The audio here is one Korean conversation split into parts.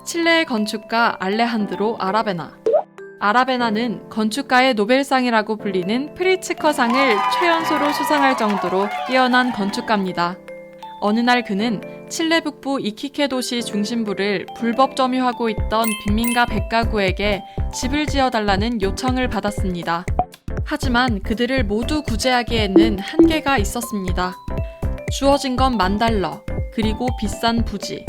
칠레의 건축가 알레한드로 아라베나. 아라베나는 건축가의 노벨상이라고 불리는 프리츠커상을 최연소로 수상할 정도로 뛰어난 건축가입니다. 어느 날 그는 칠레 북부 이키케 도시 중심부를 불법 점유하고 있던 빈민가 100가구에게 집을 지어달라는 요청을 받았습니다. 하지만 그들을 모두 구제하기에는 한계가 있었습니다. 주어진 건 $10,000, 그리고 비싼 부지.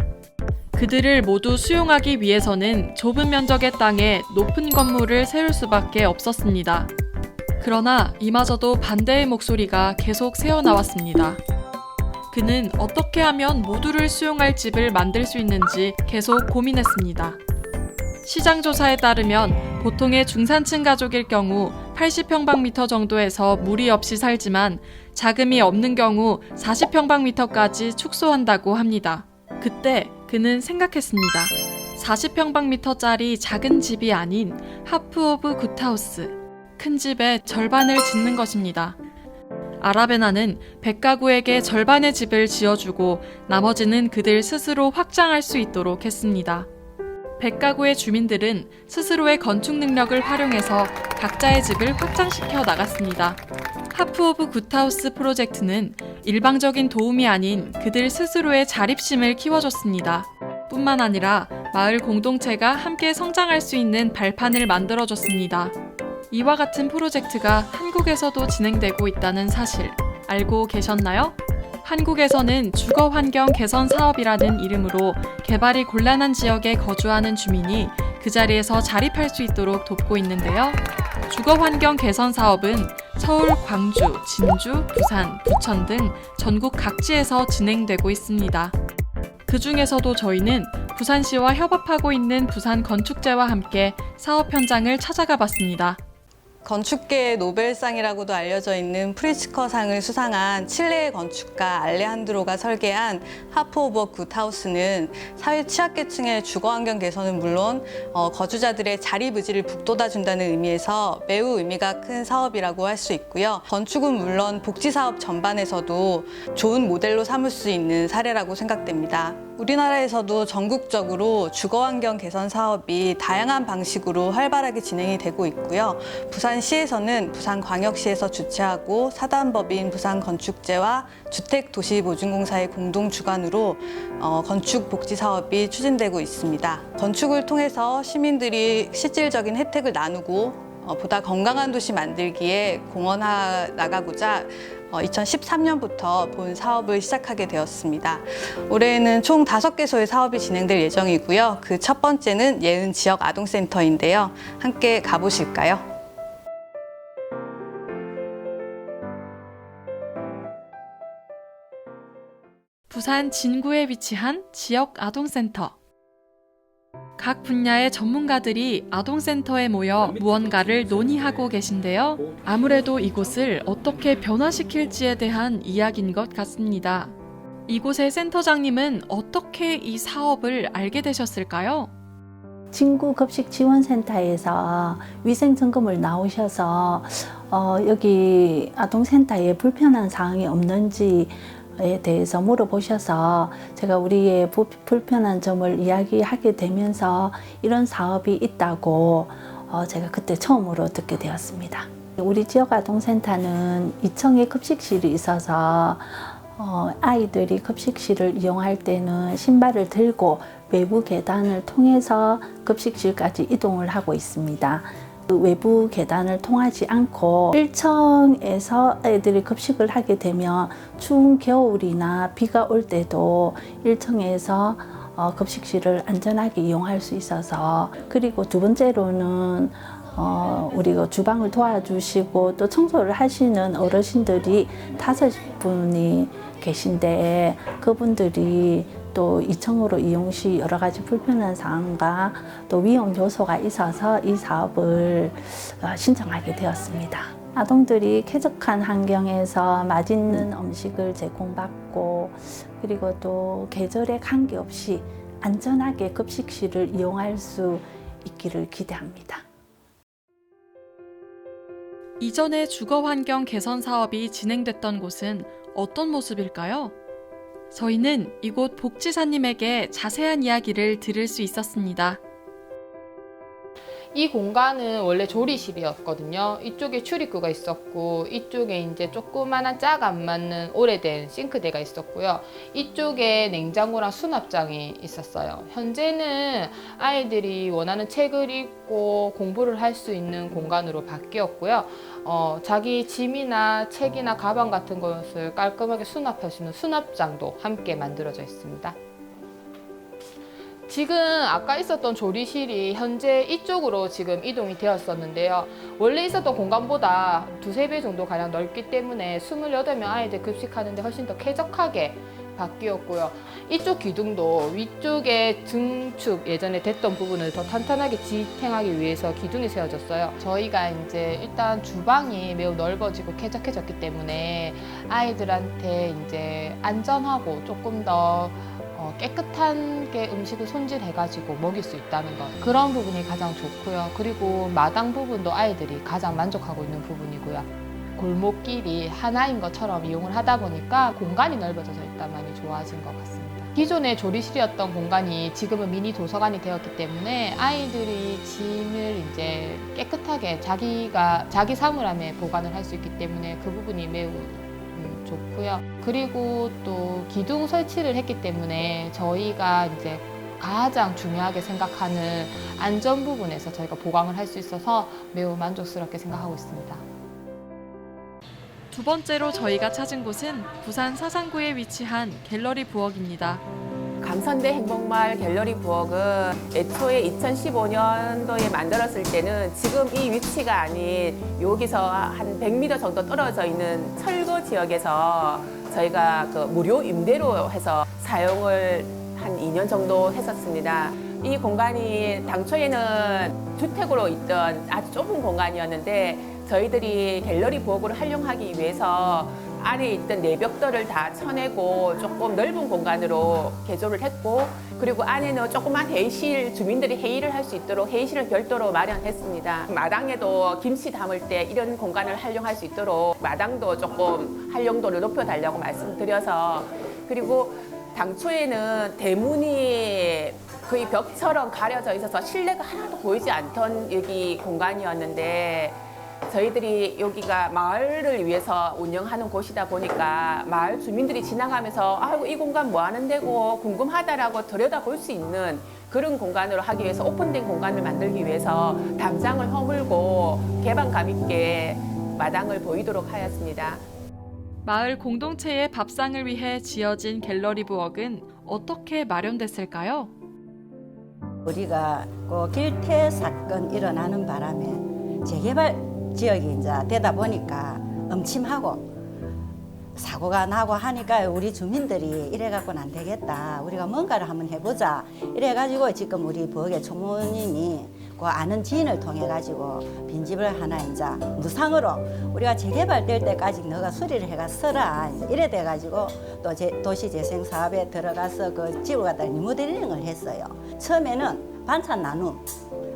그들을 모두 수용하기 위해서는 좁은 면적의 땅에 높은 건물을 세울 수밖에 없었습니다. 그러나 이마저도 반대의 목소리가 계속 새어나왔습니다. 그는 어떻게 하면 모두를 수용할 집을 만들 수 있는지 계속 고민했습니다. 시장 조사에 따르면 보통의 중산층 가족일 경우 80평방미터 정도에서 무리 없이 살지만 자금이 없는 경우 40평방미터까지 축소한다고 합니다. 그때 그는 생각했습니다. 40평방미터짜리 작은 집이 아닌 하프 오브 굿하우스, 큰 집의 절반을 짓는 것입니다. 아라베나는 100가구에게 절반의 집을 지어주고 나머지는 그들 스스로 확장할 수 있도록 했습니다. 100가구의 주민들은 스스로의 건축 능력을 활용해서 각자의 집을 확장시켜 나갔습니다. 하프 오브 굿하우스 프로젝트는 일방적인 도움이 아닌 그들 스스로의 자립심을 키워줬습니다. 뿐만 아니라 마을 공동체가 함께 성장할 수 있는 발판을 만들어줬습니다. 이와 같은 프로젝트가 한국에서도 진행되고 있다는 사실 알고 계셨나요? 한국에서는 주거환경 개선 사업이라는 이름으로 개발이 곤란한 지역에 거주하는 주민이 그 자리에서 자립할 수 있도록 돕고 있는데요. 주거환경 개선 사업은 서울, 광주, 진주, 부산, 부천 등 전국 각지에서 진행되고 있습니다. 그 중에서도 저희는 부산시와 협업하고 있는 부산건축제와 함께 사업 현장을 찾아가 봤습니다. 건축계의 노벨상이라고도 알려져 있는 프리츠커상을 수상한 칠레의 건축가 알레한드로가 설계한 하프 오브 굿하우스는 사회 취약계층의 주거환경 개선은 물론 거주자들의 자립 의지를 북돋아준다는 의미에서 매우 의미가 큰 사업이라고 할 수 있고요. 건축은 물론 복지사업 전반에서도 좋은 모델로 삼을 수 있는 사례라고 생각됩니다. 우리나라에서도 전국적으로 주거환경 개선 사업이 다양한 방식으로 활발하게 진행이 되고 있고요. 부산시에서는 부산광역시에서 주최하고 사단법인 부산건축제와 주택도시보증공사의 공동 주관으로 건축 복지 사업이 추진되고 있습니다. 건축을 통해서 시민들이 실질적인 혜택을 나누고 보다 건강한 도시 만들기에 공헌해 나가고자 2013년부터 본 사업을 시작하게 되었습니다. 올해에는 총 5개소의 사업이 진행될 예정이고요. 그 첫 번째는 예은 지역 아동센터인데요. 함께 가보실까요? 부산 진구에 위치한 지역 아동센터. 각 분야의 전문가들이 아동센터에 모여 무언가를 논의하고 계신데요. 아무래도 이곳을 어떻게 변화시킬지에 대한 이야기인 것 같습니다. 이곳의 센터장님은 어떻게 이 사업을 알게 되셨을까요? 진구 급식 지원센터에서 위생점검을 나오셔서 여기 아동센터에 불편한 사항이 없는지 에 대해서 물어보셔서 제가 우리의 불편한 점을 이야기하게 되면서 이런 사업이 있다고 제가 그때 처음으로 듣게 되었습니다. 우리 지역 아동센터는 2층에 급식실이 있어서 아이들이 급식실을 이용할 때는 신발을 들고 외부 계단을 통해서 급식실까지 이동을 하고 있습니다. 그 외부 계단을 통하지 않고 1층에서 애들이 급식을 하게 되면 추운 겨울이나 비가 올 때도 1층에서 급식실을 안전하게 이용할 수 있어서, 그리고 두 번째로는 우리가 주방을 도와주시고 또 청소를 하시는 어르신들이 5분이 계신데 그분들이 또 2층으로 이용 시 여러 가지 불편한 사항과 또 위험 요소가 있어서 이 사업을 신청하게 되었습니다. 아동들이 쾌적한 환경에서 맛있는 음식을 제공받고 그리고 또 계절에 관계없이 안전하게 급식실을 이용할 수 있기를 기대합니다. 이전에 주거환경 개선 사업이 진행됐던 곳은 어떤 모습일까요? 저희는 이곳 복지사님에게 자세한 이야기를 들을 수 있었습니다. 이 공간은 원래 조리실이었거든요. 이쪽에 출입구가 있었고 이쪽에 이제 조그마한 짝 안 맞는 오래된 싱크대가 있었고요. 이쪽에 냉장고랑 수납장이 있었어요. 현재는 아이들이 원하는 책을 읽고 공부를 할 수 있는 공간으로 바뀌었고요. 자기 짐이나 책이나 가방 같은 것을 깔끔하게 수납할 수 있는 수납장도 함께 만들어져 있습니다. 지금 아까 있었던 조리실이 현재 이쪽으로 지금 이동이 되었었는데요. 원래 있었던 공간보다 두세 배 정도 가량 넓기 때문에 28명 아이들 급식하는데 훨씬 더 쾌적하게 바뀌었고요. 이쪽 기둥도 위쪽에 증축 예전에 됐던 부분을 더 탄탄하게 지탱하기 위해서 기둥이 세워졌어요. 저희가 이제 일단 주방이 매우 넓어지고 쾌적해졌기 때문에 아이들한테 이제 안전하고 조금 더 깨끗하게 음식을 손질해가지고 먹일 수 있다는 것, 그런 부분이 가장 좋고요. 그리고 마당 부분도 아이들이 가장 만족하고 있는 부분이고요. 골목길이 하나인 것처럼 이용을 하다 보니까 공간이 넓어져서 일단 많이 좋아진 것 같습니다. 기존의 조리실이었던 공간이 지금은 미니 도서관이 되었기 때문에 아이들이 짐을 이제 깨끗하게 자기 사물함에 보관을 할 수 있기 때문에 그 부분이 매우 좋고요. 그리고 또 기둥 설치를 했기 때문에 저희가 이제 가장 중요하게 생각하는 안전 부분에서 저희가 보강을 할 수 있어서 매우 만족스럽게 생각하고 있습니다. 두 번째로 저희가 찾은 곳은 부산 사상구에 위치한 갤러리 부엌입니다. 감선대 행복마을 갤러리 부엌은 애초에 2015년도에 만들었을 때는 지금 이 위치가 아닌 여기서 한 100m 정도 떨어져 있는 철거 지역에서 저희가 그 무료 임대로 해서 사용을 한 2년 정도 했었습니다. 이 공간이 당초에는 주택으로 있던 아주 좁은 공간이었는데 저희들이 갤러리 부엌으로 활용하기 위해서 안에 있던 내벽들을 다 쳐내고 조금 넓은 공간으로 개조를 했고, 그리고 안에는 조그만 회의실, 주민들이 회의를 할 수 있도록 회의실을 별도로 마련했습니다. 마당에도 김치 담을 때 이런 공간을 활용할 수 있도록 마당도 조금 활용도를 높여달라고 말씀드려서, 그리고 당초에는 대문이 거의 벽처럼 가려져 있어서 실내가 하나도 보이지 않던 여기 공간이었는데, 저희들이 여기가 마을을 위해서 운영하는 곳이다 보니까 마을 주민들이 지나가면서 아이고 이 공간 뭐 하는 데고 궁금하다라고 들여다볼 수 있는 그런 공간으로 하기 위해서 오픈된 공간을 만들기 위해서 담장을 허물고 개방감 있게 마당을 보이도록 하였습니다. 마을 공동체의 밥상을 위해 지어진 갤러리 부엌은 어떻게 마련됐을까요? 우리가 그 길태 사건 일어나는 바람에 재개발 지역이 이제 되다 보니까 음침하고 사고가 나고 하니까 우리 주민들이 이래갖고는 안 되겠다. 우리가 뭔가를 한번 해보자. 이래가지고 지금 우리 부엌의 총무님이 그 아는 지인을 통해가지고 빈집을 하나 이제 무상으로 우리가 재개발될 때까지 너가 수리를 해가 써라. 이래 돼가지고 또 도시재생 사업에 들어가서 그 집을 갖다 리모델링을 했어요. 처음에는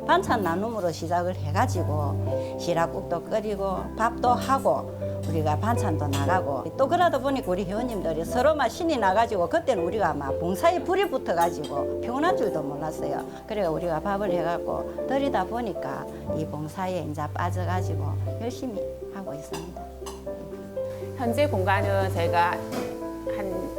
반찬 나눔으로 시작을 해가지고 시락국도 끓이고 밥도 하고 우리가 반찬도 나가고 또 그러다 보니까 우리 회원님들이 서로만 신이 나가지고 그때는 우리가 막 봉사에 불이 붙어가지고 피곤한 줄도 몰랐어요. 그래서 우리가 밥을 해갖고 들이다 보니까 이 봉사에 이제 빠져가지고 열심히 하고 있습니다. 현재 공간은 저희가 한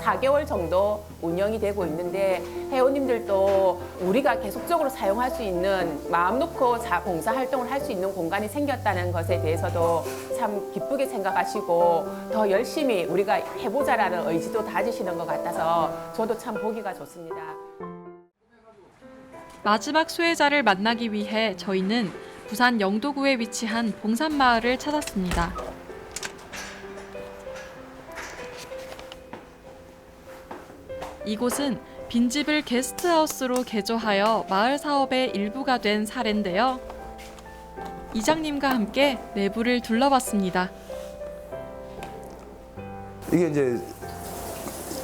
4개월 정도 운영이 되고 있는데 회원님들도 우리가 계속적으로 사용할 수 있는 마음 놓고 봉사활동을 할 수 있는 공간이 생겼다는 것에 대해서도 참 기쁘게 생각하시고 더 열심히 우리가 해보자라는 의지도 다지시는 것 같아서 저도 참 보기가 좋습니다. 마지막 수혜자를 만나기 위해 저희는 부산 영도구에 위치한 봉산마을을 찾았습니다. 이곳은 빈집을 게스트하우스로 개조하여 마을 사업의 일부가 된 사례인데요. 이장님과 함께 내부를 둘러봤습니다. 이게 이제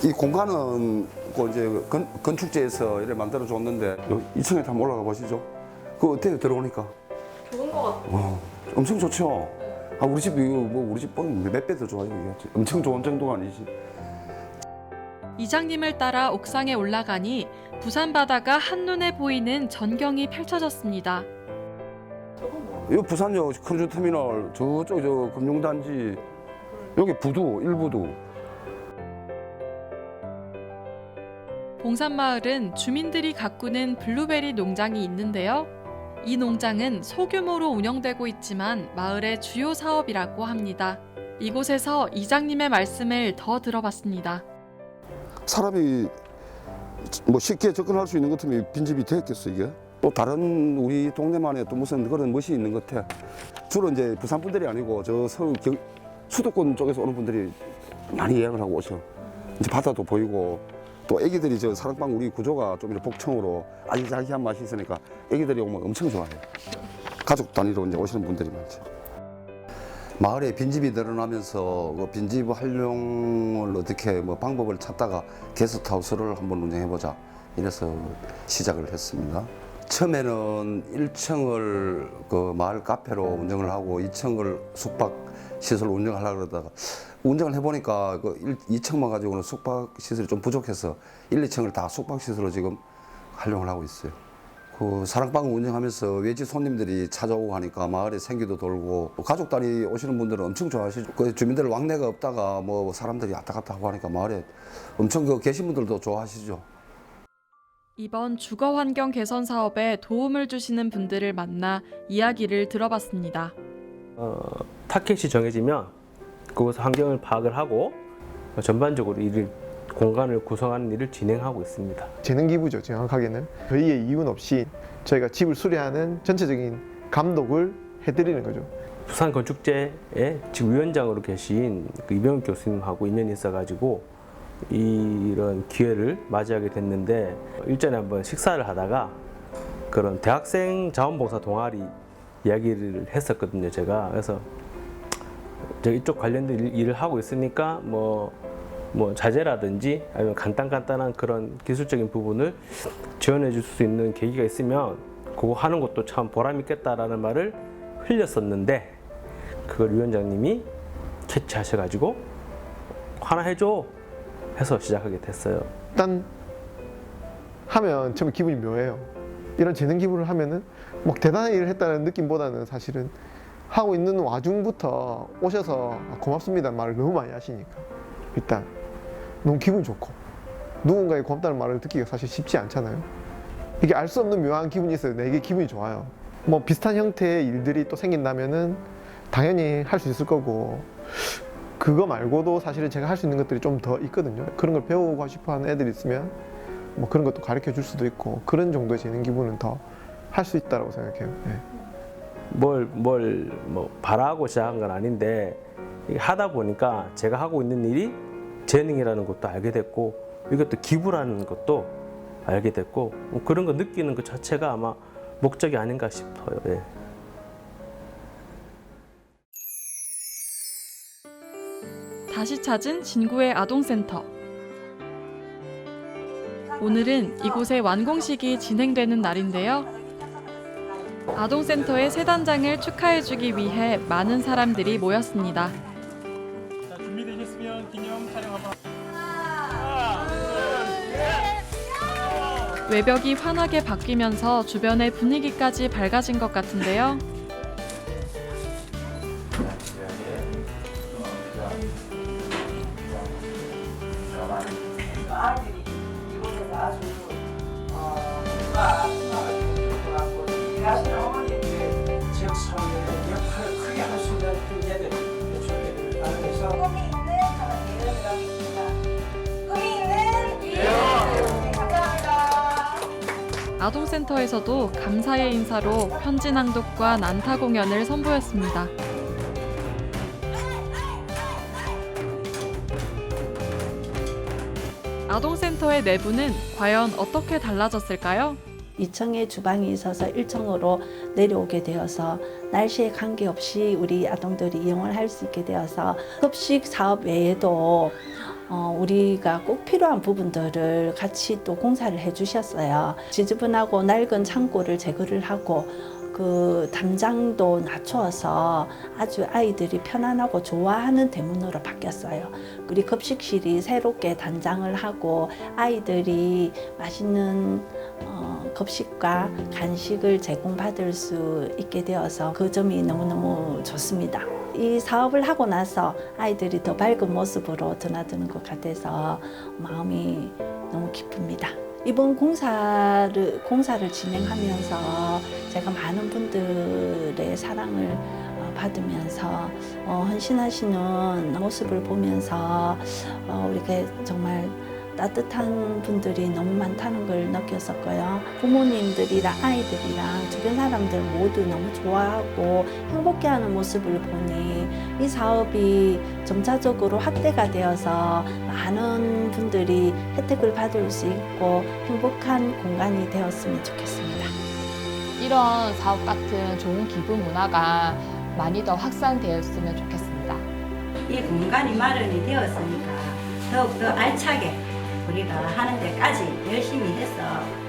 이 공간은 그 이제 건축지에서 이렇게 만들어 줬는데 2층에 한번 올라가 보시죠. 그거 어때요? 들어오니까? 좋은 것 같아요. 엄청 좋죠. 우리 집 이거 뭐 우리 집보다 몇 배 더 좋아요. 이게 엄청 좋은 정도가 아니지. 이장님을 따라 옥상에 올라가니 부산 바다가 한눈에 보이는 전경이 펼쳐졌습니다. 이 부산역 크루즈 터미널 저쪽 저 금융단지 여기 부두 일부두. 봉산마을은 주민들이 가꾸는 블루베리 농장이 있는데요. 이 농장은 소규모로 운영되고 있지만 마을의 주요 사업이라고 합니다. 이곳에서 이장님의 말씀을 더 들어봤습니다. 사람이 뭐 쉽게 접근할 수 있는 것 같으면 빈집이 되었겠어 이게. 또 다른 우리 동네만의 또 무슨 그런 멋이 있는 것 같아. 주로 이제 부산 분들이 아니고 저 서울 수도권 쪽에서 오는 분들이 많이 예약을 하고 오셔. 이제 바다도 보이고 또 애기들이 저 사랑방 우리 구조가 좀 이렇게 복층으로 아기자기한 맛이 있으니까 애기들이 오면 엄청 좋아해요. 가족 단위로 이제 오시는 분들이 많죠. 마을에 빈집이 늘어나면서 그 빈집 활용을 어떻게 뭐 방법을 찾다가 게스트하우스를 한번 운영해보자 이래서 시작을 했습니다. 처음에는 1층을 그 마을 카페로 운영을 하고 2층을 숙박 시설로 운영하려고 그러다가 운영을 해보니까 그 2층만 가지고는 숙박 시설이 좀 부족해서 1, 2층을 다 숙박 시설로 지금 활용을 하고 있어요. 그 사랑방을 운영하면서 외지 손님들이 찾아오고 하니까 마을에 생기도 돌고 가족 단위 오시는 분들은 엄청 좋아하시죠. 그 주민들 왕래가 없다가 뭐 사람들이 왔다 갔다 하고 하니까 마을에 엄청 그 계신 분들도 좋아하시죠. 이번 주거 환경 개선 사업에 도움을 주시는 분들을 만나 이야기를 들어봤습니다. 타켓이 정해지면 그곳 환경을 파악을 하고 전반적으로 공간을 구성하는 일을 진행하고 있습니다. 재능 기부죠. 정확하게는 저희의 이윤 없이 저희가 집을 수리하는 전체적인 감독을 해드리는 거죠. 부산건축제의 지금 위원장으로 계신 그 이병욱 교수님하고 인연이 있어가지고 이런 기회를 맞이하게 됐는데 일전에 한번 식사를 하다가 그런 대학생 자원봉사 동아리 이야기를 했었거든요. 제가 그래서 제가 이쪽 관련된 일을 하고 있으니까 뭐 자재라든지 아니면 간단한 그런 기술적인 부분을 지원해 줄 수 있는 계기가 있으면 그거 하는 것도 참 보람 있겠다라는 말을 흘렸었는데 그걸 위원장님이 캐치하셔가지고 하나 해줘 해서 시작하게 됐어요. 일단 하면 처음에 기분이 묘해요. 이런 재능 기부를 하면은 막 대단한 일을 했다는 느낌보다는 사실은 하고 있는 와중부터 오셔서 고맙습니다 말을 너무 많이 하시니까 일단 너무 기분 좋고 누군가의 고맙다는 말을 듣기가 사실 쉽지 않잖아요. 이게 알 수 없는 묘한 기분이 있어요. 내게 기분이 좋아요. 뭐 비슷한 형태의 일들이 또 생긴다면은 당연히 할 수 있을 거고 그거 말고도 사실은 제가 할 수 있는 것들이 좀 더 있거든요. 그런 걸 배우고 싶어하는 애들이 있으면 뭐 그런 것도 가르쳐 줄 수도 있고 그런 정도의 재능 기부는 더 할 수 있다고 생각해요. 네. 뭐 바라고 시작한 건 아닌데 하다 보니까 제가 하고 있는 일이 재능이라는 것도 알게 됐고 이것도 기부라는 것도 알게 됐고 그런 거 느끼는 것 자체가 아마 목적이 아닌가 싶어요. 예. 다시 찾은 진구의 아동센터. 오늘은 이곳의 완공식이 진행되는 날인데요. 아동센터의 새 단장을 축하해주기 위해 많은 사람들이 모였습니다. 자, 준비되셨으면 기념 촬영 한번. 외벽이 환하게 바뀌면서 주변의 분위기까지 밝아진 것 같은데요. 아동센터에서도 감사의 인사로 편지 낭독과 난타 공연을 선보였습니다. 아동센터의 내부는 과연 어떻게 달라졌을까요? 2층에 주방이 있어서 1층으로 내려오게 되어서 날씨에 관계없이 우리 아동들이 이용을 할 수 있게 되어서 급식 사업 외에도 우리가 꼭 필요한 부분들을 같이 또 공사를 해주셨어요. 지저분하고 낡은 창고를 제거를 하고 그 담장도 낮추어서 아주 아이들이 편안하고 좋아하는 대문으로 바뀌었어요. 우리 급식실이 새롭게 단장을 하고 아이들이 맛있는 급식과 간식을 제공받을 수 있게 되어서 그 점이 너무너무 좋습니다. 이 사업을 하고 나서 아이들이 더 밝은 모습으로 드나드는 것 같아서 마음이 너무 기쁩니다. 이번 공사를 진행하면서 제가 많은 분들의 사랑을 받으면서 헌신하시는 모습을 보면서 이렇게 정말 따뜻한 분들이 너무 많다는 걸 느꼈었고요. 부모님들이랑 아이들이랑 주변 사람들 모두 너무 좋아하고 행복해하는 모습을 보니 이 사업이 점차적으로 확대가 되어서 많은 분들이 혜택을 받을 수 있고 행복한 공간이 되었으면 좋겠습니다. 이런 사업 같은 좋은 기부 문화가 많이 더 확산되었으면 좋겠습니다. 이 공간이 마련이 되었으니까 더욱더 알차게 우리가 하는 데까지 열심히 해서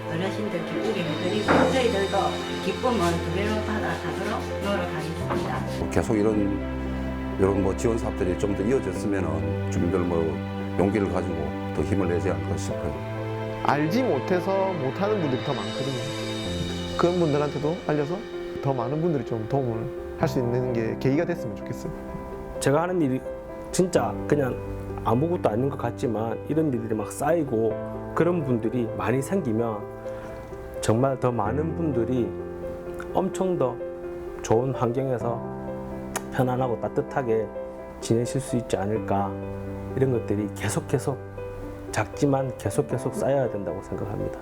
어르신들 기쁘게 해드리고 저희들도 기쁨을 두 배로 받아가도록 노력하겠습니다. 계속 이런 뭐 지원 사업들이 좀 더 이어졌으면 주민들 뭐 용기를 가지고 더 힘을 내지 않을까 싶어요. 알지 못해서 못하는 분들이 더 많거든요. 그런 분들한테도 알려서 더 많은 분들이 좀 도움을 할 수 있는 게 계기가 됐으면 좋겠어요. 제가 하는 일이 진짜 그냥 아무것도 아닌 것 같지만 이런 일들이 막 쌓이고 그런 분들이 많이 생기면 정말 더 많은 분들이 엄청 더 좋은 환경에서 편안하고 따뜻하게 지내실 수 있지 않을까, 이런 것들이 계속 작지만 계속 쌓여야 된다고 생각합니다.